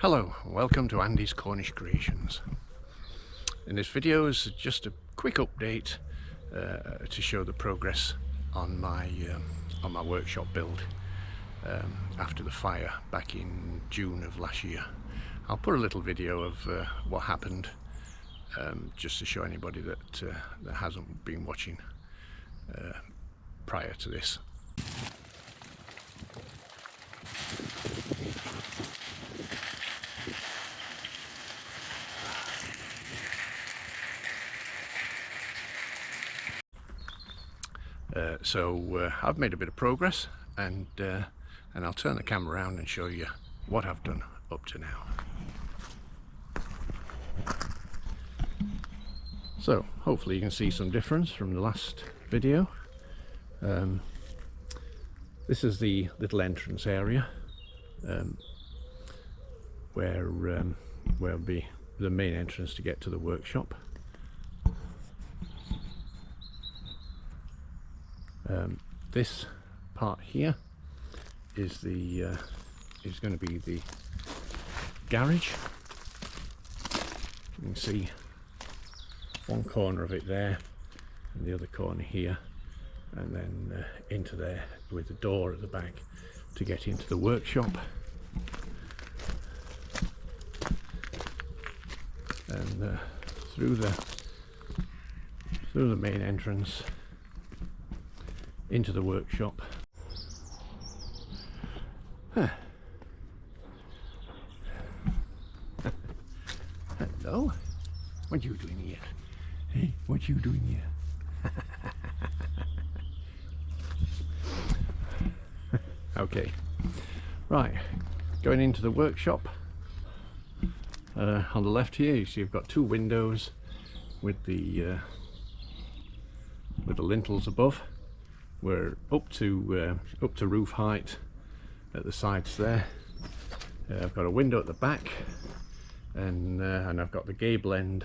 Hello, welcome to Andy's Cornish Creations. In this video is just a quick update to show the progress on my workshop build after the fire back in June of last year. I'll put a little video of what happened just to show anybody that hasn't been watching prior to this. So I've made a bit of progress, and I'll turn the camera around and show you what I've done up to now. So hopefully you can see some difference from the last video. This is the little entrance area where will be the main entrance to get to the workshop. This part here is going to be the garage. You can see one corner of it there and the other corner here, and then into there with the door at the back to get into the workshop. And through the main entrance into the workshop. Hello? What are you doing here? Hey, what are you doing here? Okay, right, going into the workshop. On the left here you see you've got two windows with the lintels above. We're up to roof height at the sides there. I've got a window at the back, and I've got the gable end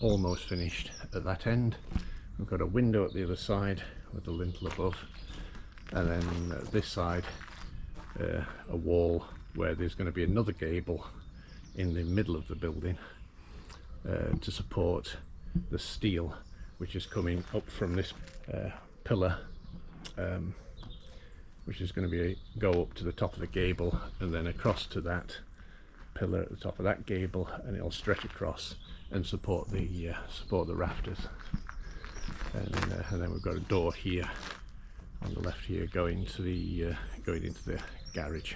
almost finished at that end. We've got a window at the other side with the lintel above, and then this side a wall where there's going to be another gable in the middle of the building to support the steel which is coming up from this pillar, which is going to go up to the top of the gable and then across to that pillar at the top of that gable, and it'll stretch across and support the rafters. And then we've got a door here on the left here going into the garage.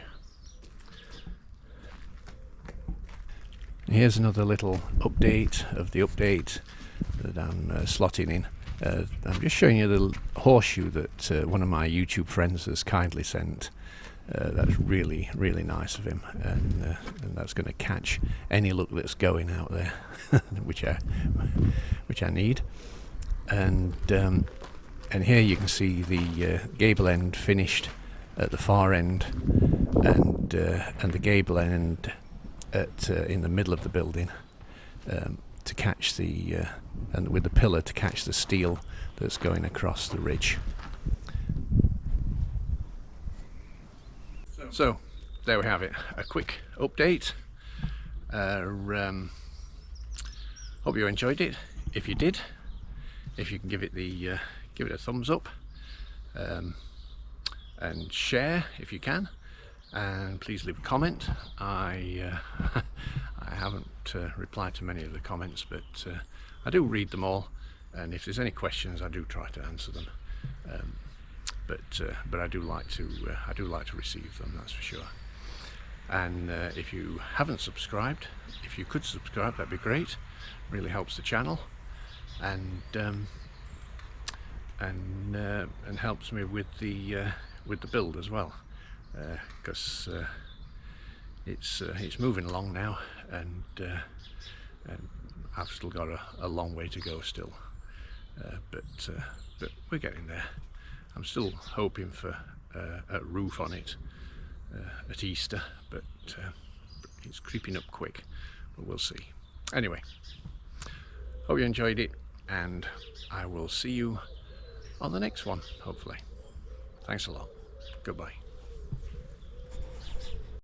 Here's another little update of the update that I'm slotting in. I'm just showing you the horseshoe that one of my YouTube friends has kindly sent. That's really nice of him, and that's going to catch any look that's going out there, which I need. And here you can see the gable end finished at the far end, and the gable end in the middle of the building, to catch and with the pillar to catch the steel that's going across the ridge. So there we have it, a quick update. Hope you enjoyed it. If you did, if you can give it a thumbs up, and share if you can, and please leave a comment. I haven't replied to many of the comments, but I do read them all, and if there's any questions I do try to answer them. But I do like to receive them, that's for sure. And if you haven't subscribed, if you could subscribe, that'd be great. Really helps the channel, and helps me with the build as well, because it's moving along now, and I've still got a long way to go still, but we're getting there. I'm still hoping for a roof on it at Easter, but it's creeping up quick, but we'll see. Anyway, hope you enjoyed it, and I will see you on the next one, hopefully. Thanks a lot. Goodbye.